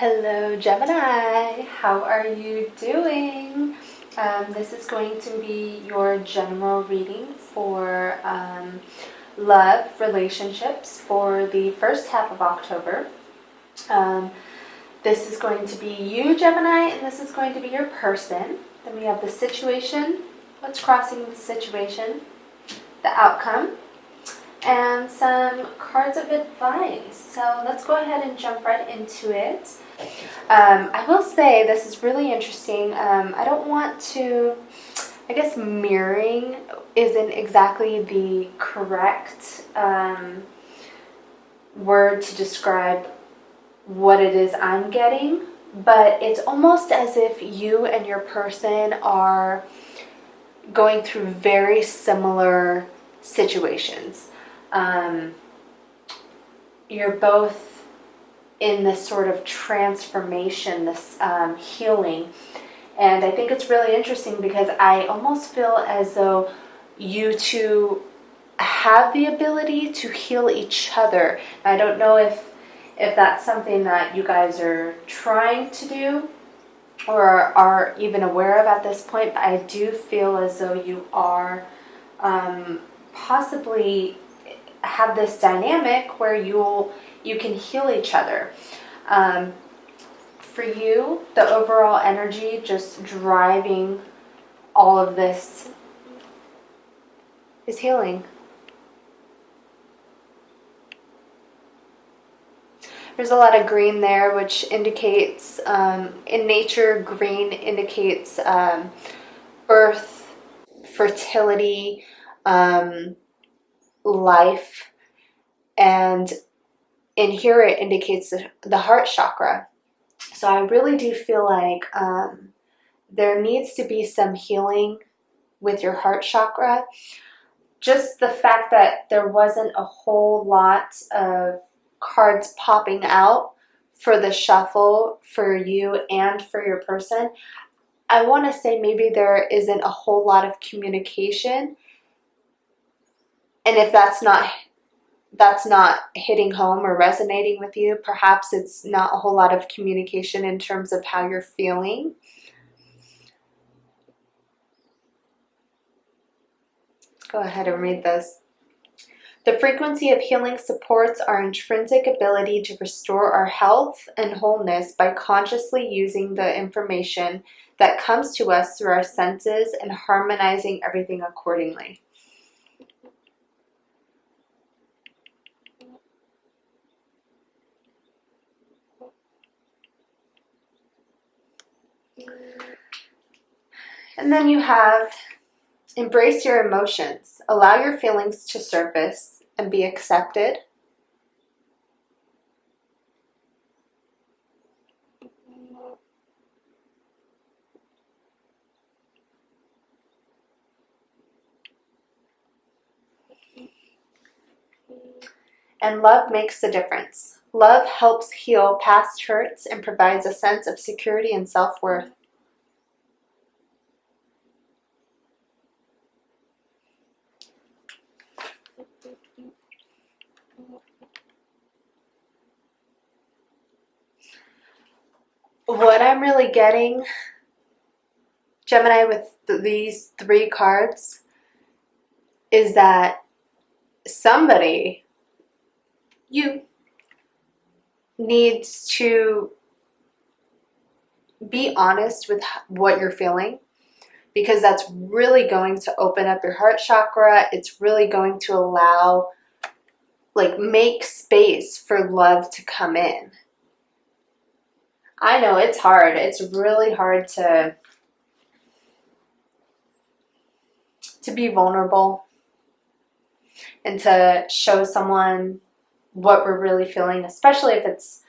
Hello Gemini, how are you doing? This is going to be your general reading for love relationships for the first half of October. This is going to be you, Gemini, and this is going to be your person. Then we have the situation, what's crossing the situation, the outcome, and some cards of advice. So let's go ahead and jump right into it. I will say this is really interesting. I don't want to, I guess mirroring isn't exactly the correct word to describe what it is I'm getting, but it's almost as if you and your person are going through very similar situations. You're both in this sort of transformation, this healing. And I think it's really interesting because I almost feel as though you two have the ability to heal each other. I don't know if that's something that you guys are trying to do or are even aware of at this point, but I do feel as though you are possibly have this dynamic where you can heal each other. For you, the overall energy just driving all of this is healing. There's a lot of green there, which indicates, in nature, green indicates birth, fertility, life, and in here it indicates the heart chakra. So I really do feel like there needs to be some healing with your heart chakra. Just the fact that there wasn't a whole lot of cards popping out for the shuffle for you and for your person, I want to say maybe there isn't a whole lot of communication. And if that's not hitting home or resonating with you, perhaps it's not a whole lot of communication in terms of how you're feeling. Let's go ahead and read this. The frequency of healing supports our intrinsic ability to restore our health and wholeness by consciously using the information that comes to us through our senses and harmonizing everything accordingly. And then you have embrace your emotions. Allow your feelings to surface and be accepted. And love makes the difference. Love helps heal past hurts and provides a sense of security and self-worth. What I'm really getting, Gemini, with these three cards is that somebody, you, needs to be honest with what you're feeling, because that's really going to open up your heart chakra. It's really going to allow, make space for love to come in. I know it's hard. It's really hard to be vulnerable and to show someone what we're really feeling, especially if it's,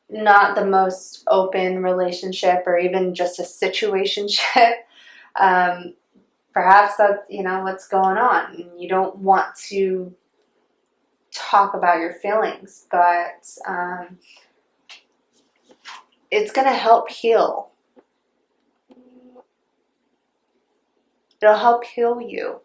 not the most open relationship or even just a situationship. Perhaps that's, what's going on. And you don't want to talk about your feelings, but it's going to help heal. It'll help heal you.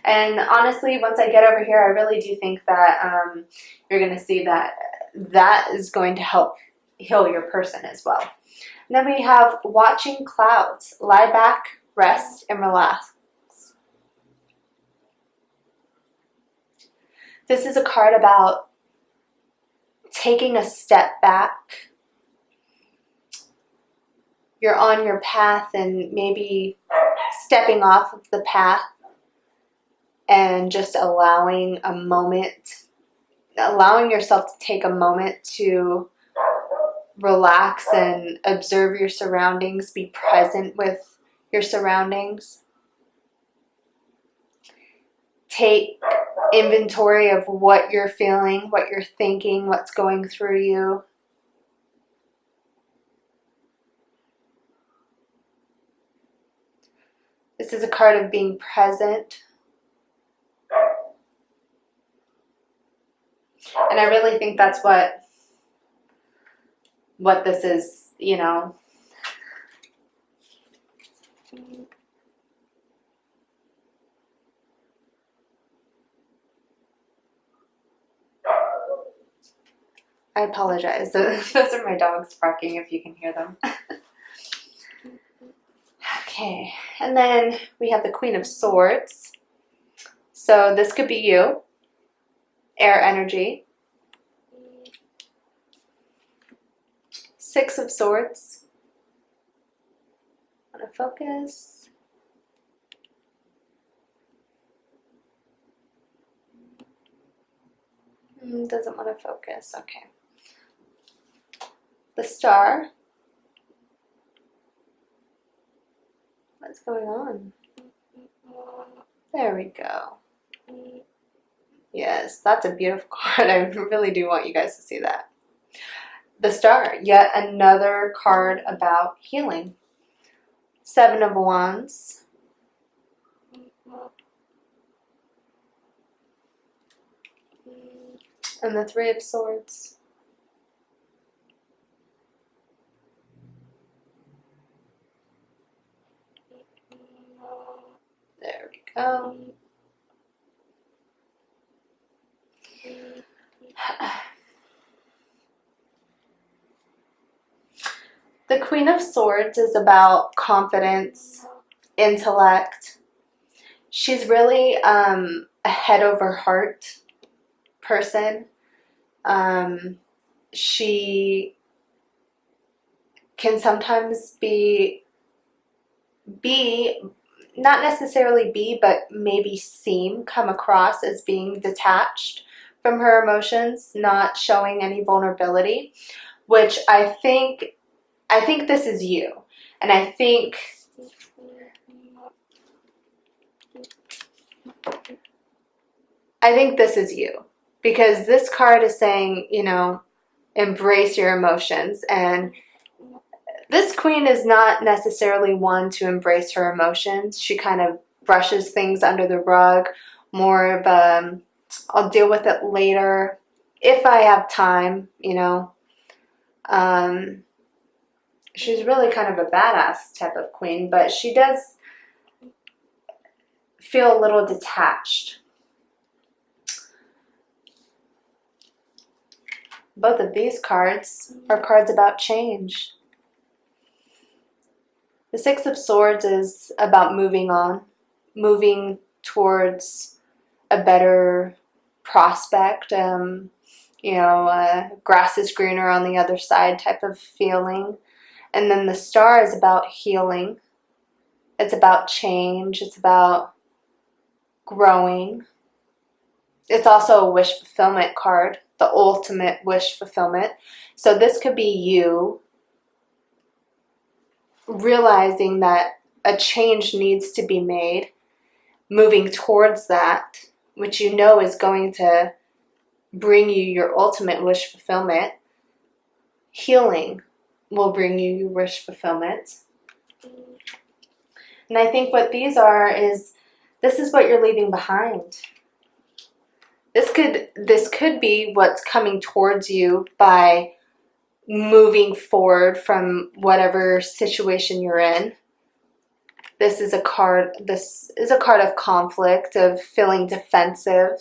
And honestly, once I get over here, I really do think that you're going to see that that is going to help heal your person as well. And then we have watching clouds. Lie back, rest, and relax. This is a card about taking a step back. You're on your path and maybe stepping off of the path and just allowing a moment, allowing yourself to take a moment to relax and observe your surroundings, be present with your surroundings. Take inventory of what you're feeling, what you're thinking, what's going through you. This is a card of being present. And I really think that's what this is, you know. I apologize. Those are my dogs barking, if you can hear them. Okay, and then we have the Queen of Swords. So this could be you, air energy. Six of Swords. Want to focus. Doesn't want to focus. Okay. The Star. What's going on? There we go. Yes, that's a beautiful card. I really do want you guys to see that. The Star, yet another card about healing. Seven of Wands. And the Three of Swords. There we go. The Queen of Swords is about confidence, intellect. She's really a head over heart person. She can sometimes be not necessarily be, but maybe come across as being detached from her emotions, not showing any vulnerability, which I think this is you. And I think this is you, because this card is saying, you know, embrace your emotions. And this queen is not necessarily one to embrace her emotions. She kind of brushes things under the rug, more of a, I'll deal with it later if I have time, you know. She's really kind of a badass type of queen, but she does feel a little detached. Both of these cards are cards about change. The Six of Swords is about moving on, moving towards a better prospect, you know, grass is greener on the other side type of feeling. And then the Star is about healing. It's about change. It's about growing. It's also a wish fulfillment card, the ultimate wish fulfillment. So this could be you realizing that a change needs to be made, moving towards that, which you know is going to bring you your ultimate wish fulfillment. Healing will bring you your wish fulfillment. And I think what these are is, this is what you're leaving behind. This could be what's coming towards you by moving forward from whatever situation you're in. This is a card of conflict, of feeling defensive.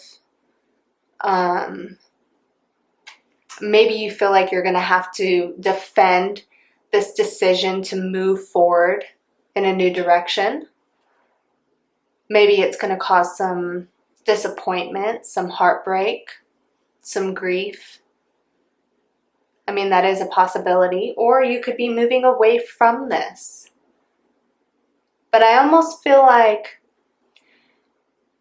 Maybe you feel like you're going to have to defend this decision to move forward in a new direction. Maybe it's going to cause some disappointment, some heartbreak, some grief. I mean, that is a possibility. Or you could be moving away from this. But I almost feel like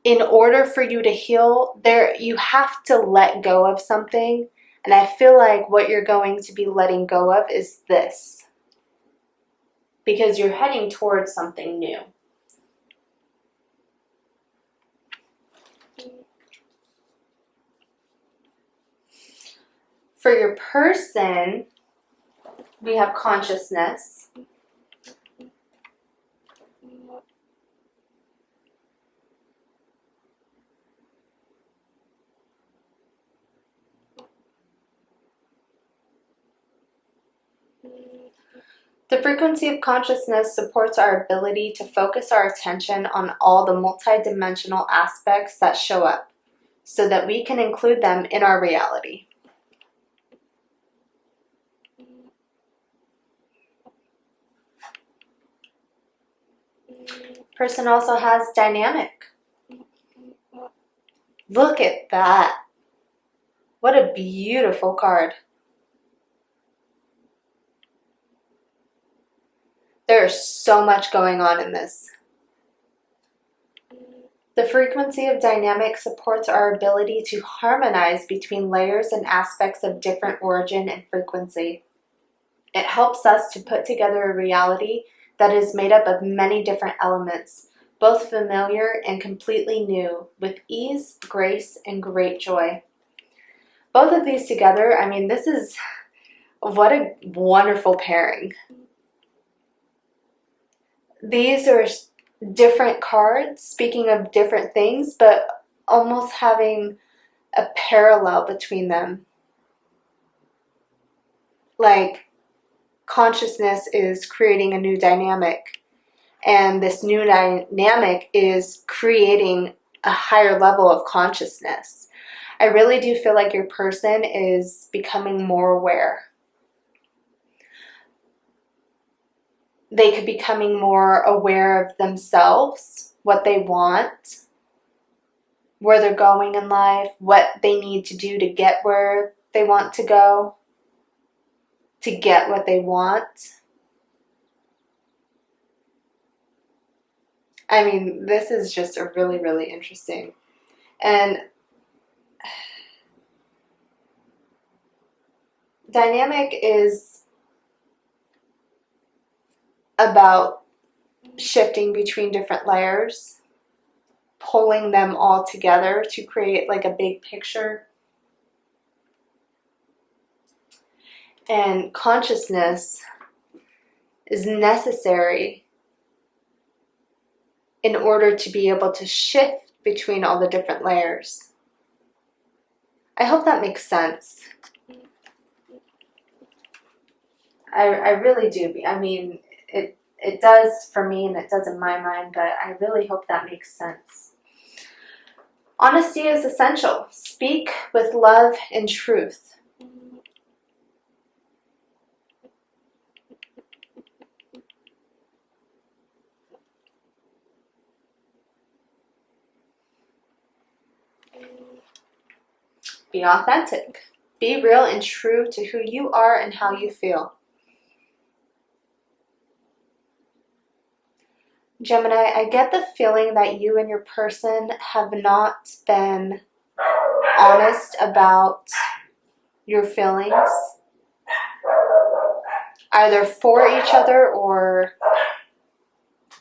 in order for you to heal, you have to let go of something. And I feel like what you're going to be letting go of is this. Because you're heading towards something new. For your person, we have consciousness. The frequency of consciousness supports our ability to focus our attention on all the multidimensional aspects that show up, so that we can include them in our reality. Person also has dynamic. Look at that. What a beautiful card. There's so much going on in this. The frequency of dynamic supports our ability to harmonize between layers and aspects of different origin and frequency. It helps us to put together a reality that is made up of many different elements, both familiar and completely new, with ease, grace, and great joy. Both of these together, I mean, this is what a wonderful pairing. These are different cards, speaking of different things, but almost having a parallel between them. Like, consciousness is creating a new dynamic, and this new dynamic is creating a higher level of consciousness. I really do feel like your person is becoming more aware. They could be becoming more aware of themselves, what they want, where they're going in life, what they need to do to get where they want to go, to get what they want. I mean, this is just a really, really interesting. And dynamic is about shifting between different layers, pulling them all together to create like a big picture. And consciousness is necessary in order to be able to shift between all the different layers. I hope that makes sense. I really do. I mean, it does for me and it does in my mind, but I really hope that makes sense. Honesty is essential. Speak with love and truth. Be authentic. Be real and true to who you are and how you feel. Gemini, I get the feeling that you and your person have not been honest about your feelings, either for each other or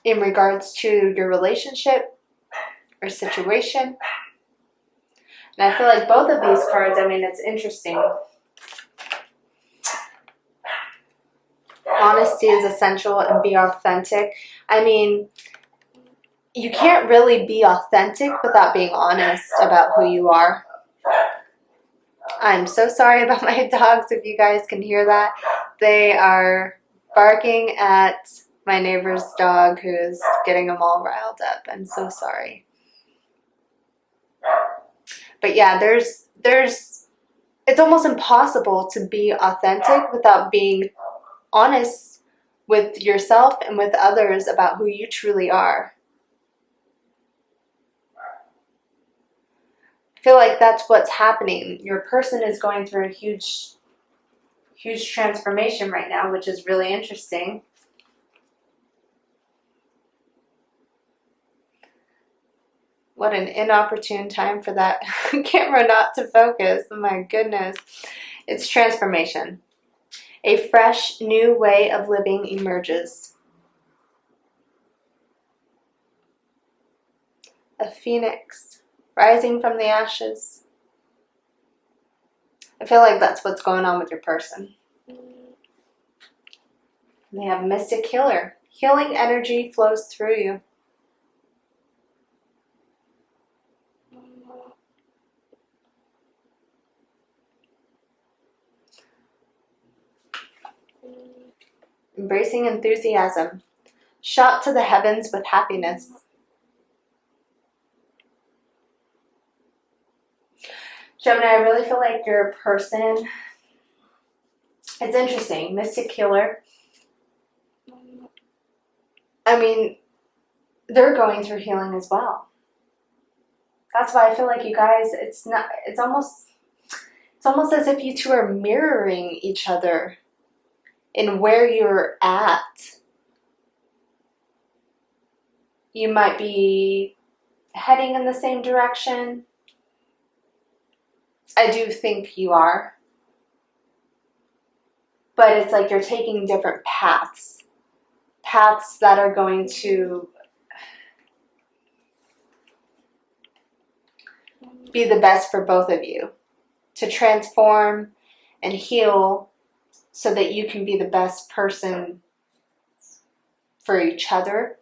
in regards to your relationship or situation. And I feel like both of these cards, I mean, it's interesting. Honesty is essential and be authentic. I mean, you can't really be authentic without being honest about who you are. I'm so sorry about my dogs if you guys can hear that. They are barking at my neighbor's dog who's getting them all riled up. I'm so sorry. But yeah, there's it's almost impossible to be authentic without being honest with yourself and with others about who you truly are. I feel like that's what's happening. Your person is going through a huge transformation right now, which is really interesting. What an inopportune time for that camera not to focus. Oh my goodness. It's transformation. A fresh, new way of living emerges. A phoenix rising from the ashes. I feel like that's what's going on with your person. They have mystic healer. Healing energy flows through you. Embracing enthusiasm. Shot to the heavens with happiness. Gemini, I really feel like your person, it's interesting, mystic healer. I mean, they're going through healing as well. That's why I feel like you guys, it's almost as if you two are mirroring each other in where you're at. You might be heading in the same direction. I do think you are. But it's like you're taking different paths. Paths that are going to be the best for both of you. To transform and heal so that you can be the best person for each other.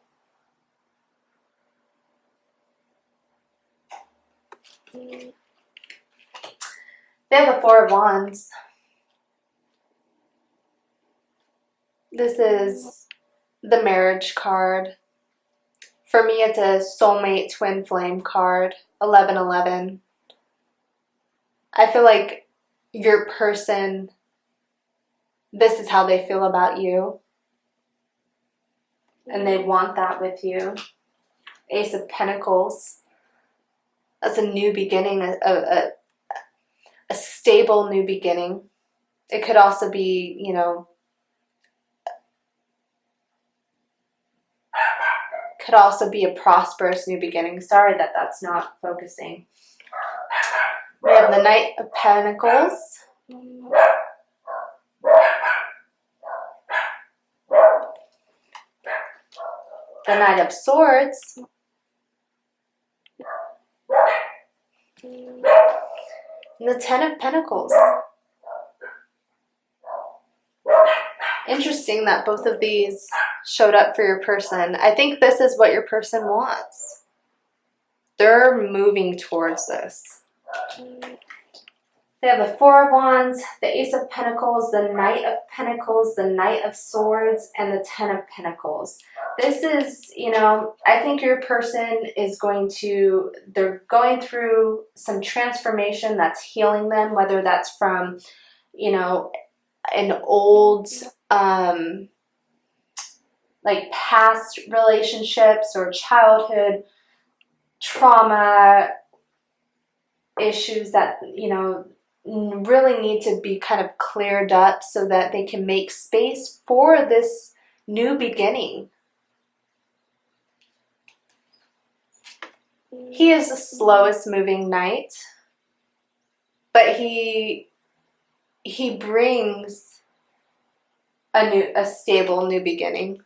They have the Four of Wands. This is the marriage card. For me, it's a soulmate twin flame card, 1111. I feel like your person, this is how they feel about you. And they want that with you. Ace of Pentacles. That's a new beginning, a stable new beginning. It could also be, you know, could also be a prosperous new beginning. Sorry that that's not focusing. We have the Knight of Pentacles. The Knight of Swords. And the Ten of Pentacles. Interesting that both of these showed up for your person. I think this is what your person wants. They're moving towards this. They have the Four of Wands, the Ace of Pentacles, the Knight of Pentacles, the Knight of Swords, and the Ten of Pentacles. This is, you know, I think your person is they're going through some transformation that's healing them, whether that's from, you know, an old, like past relationships or childhood trauma issues that, you know, really need to be kind of cleared up so that they can make space for this new beginning. He is the slowest moving knight, but he brings a stable new beginning.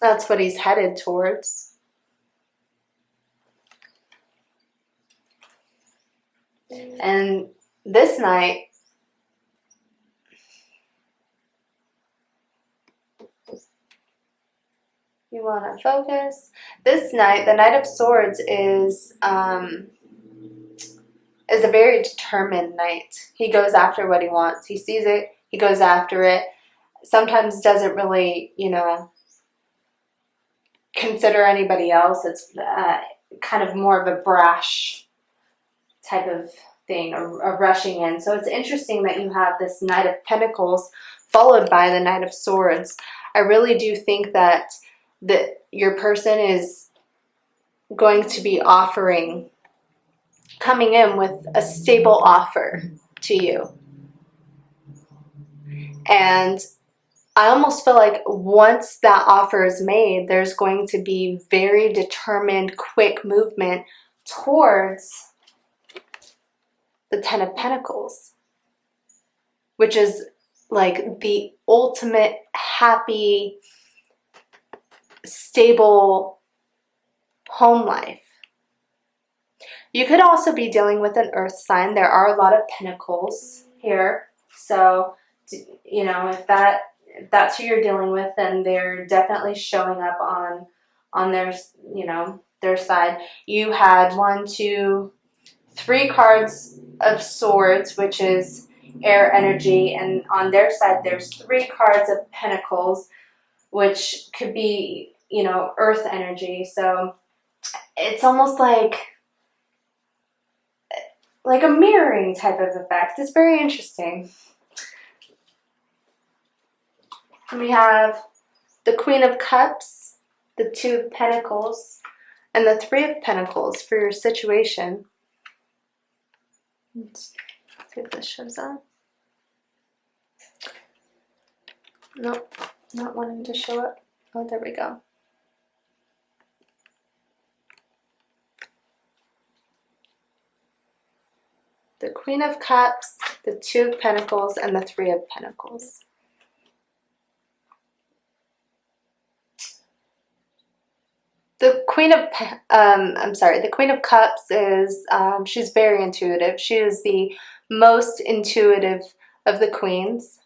That's what he's headed towards. And this night, you want to focus. This night, the Knight of Swords is a very determined knight. He goes after what he wants. He sees it. He goes after it. Sometimes doesn't really, you know, consider anybody else. It's kind of more of a brash type of thing, a rushing in. So it's interesting that you have this Knight of Pentacles followed by the Knight of Swords. I really do think that your person is going to be coming in with a stable offer to you. And I almost feel like once that offer is made, there's going to be very determined, quick movement towards the Ten of Pentacles, which is like the ultimate happy, stable home life. You could also be dealing with an earth sign. There are a lot of pentacles here. So, you know, if that's who you're dealing with, then they're definitely showing up on their, you know, their side. You had 1, 2, 3 cards of swords, which is air energy, and on their side there's 3 cards of pentacles, which could be, you know, earth energy. So it's almost like a mirroring type of effect. It's very interesting. And we have the Queen of Cups, the 2 of Pentacles, and the 3 of Pentacles for your situation. Let's see if this shows up. Nope, not wanting to show up. Oh, there we go. The Queen of Cups, the 2 of Pentacles, and the 3 of Pentacles. The Queen of the Queen of Cups is she's very intuitive. She is the most intuitive of the queens.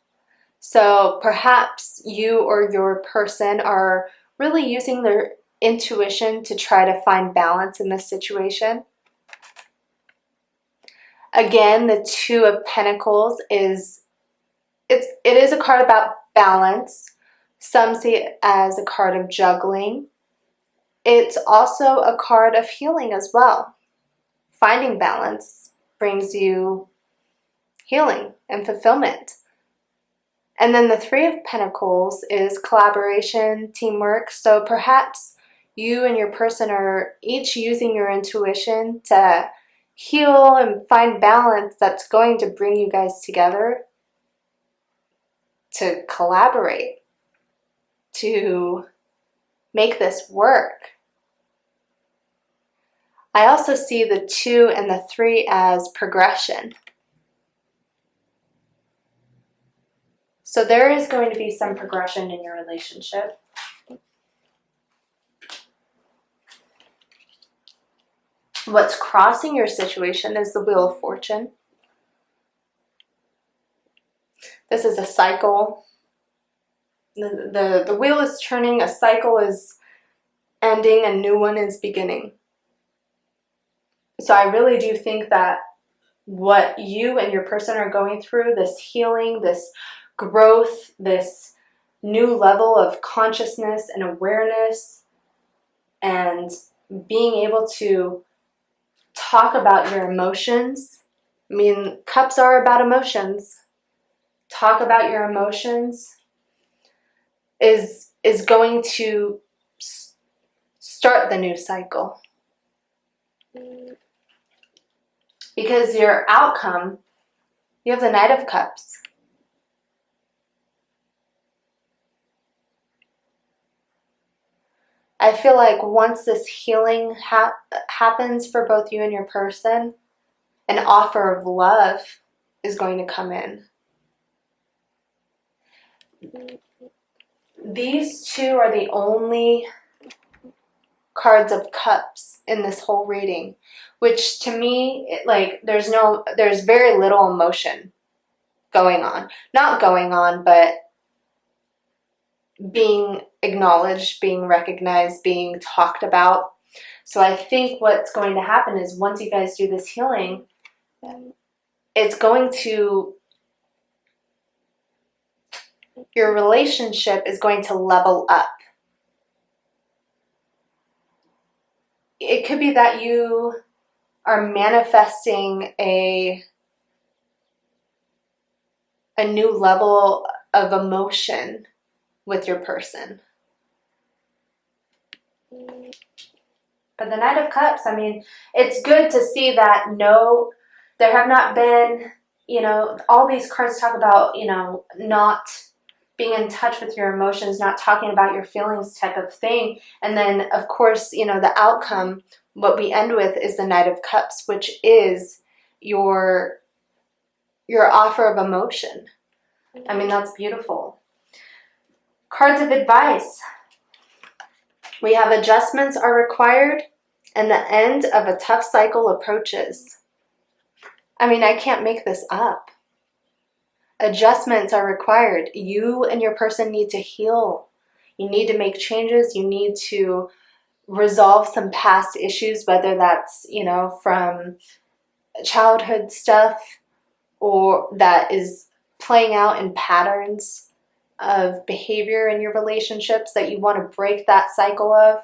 So perhaps you or your person are really using their intuition to try to find balance in this situation. Again, the 2 of Pentacles it is a card about balance. Some see it as a card of juggling. It's also a card of healing as well. Finding balance brings you healing and fulfillment. And then the 3 of Pentacles is collaboration, teamwork. So perhaps you and your person are each using your intuition to heal and find balance that's going to bring you guys together to collaborate, to make this work. I also see the 2 and the 3 as progression. So there is going to be some progression in your relationship. What's crossing your situation is the Wheel of Fortune. This is a cycle. The wheel is turning, a cycle is ending, a new one is beginning. So I really do think that what you and your person are going through, this healing, this growth, this new level of consciousness and awareness, and being able to talk about your emotions. I mean, cups are about emotions. Talk about your emotions is going to start the new cycle. Because your outcome, you have the Knight of Cups. I feel like once this healing happens for both you and your person, an offer of love is going to come in. These 2 are the only cards of cups in this whole reading, which to me, there's very little emotion going on. Not going on, but being acknowledged, being recognized, being talked about. So I think what's going to happen is once you guys do this healing, it's going to, your relationship is going to level up. It could be that you are manifesting a new level of emotion with your person. But the Knight of Cups, I mean, it's good to see that no, there have not been, you know, all these cards talk about, you know, not being in touch with your emotions, not talking about your feelings type of thing. And then, of course, you know, the outcome, what we end with is the Knight of Cups, which is your offer of emotion. I mean, that's beautiful. Cards of advice. We have adjustments are required and the end of a tough cycle approaches. I mean, I can't make this up. Adjustments are required. You and your person need to heal. You need to make changes. You need to resolve some past issues, whether that's, you know, from childhood stuff or that is playing out in patterns of behavior in your relationships that you want to break that cycle of.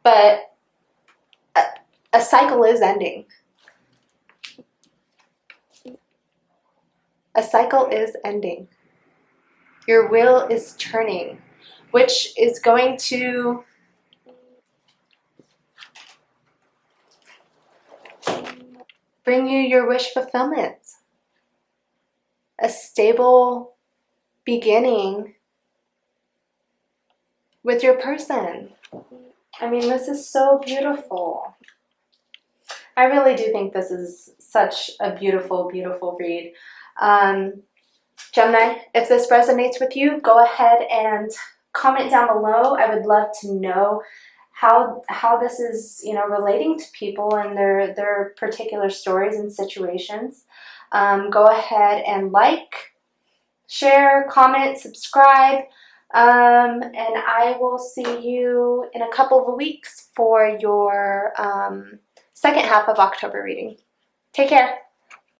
But a cycle is ending. A cycle is ending. Your wheel is turning, which is going to bring you your wish fulfillment. A stable beginning with your person. I mean, this is so beautiful. I really do think this is such a beautiful, beautiful read. Gemini, if this resonates with you, go ahead and comment down below. I would love to know how this is, you know, relating to people and their particular stories and situations. Go ahead and like, share, comment, subscribe, and I will see you in a couple of weeks for your second half of October reading. Take care.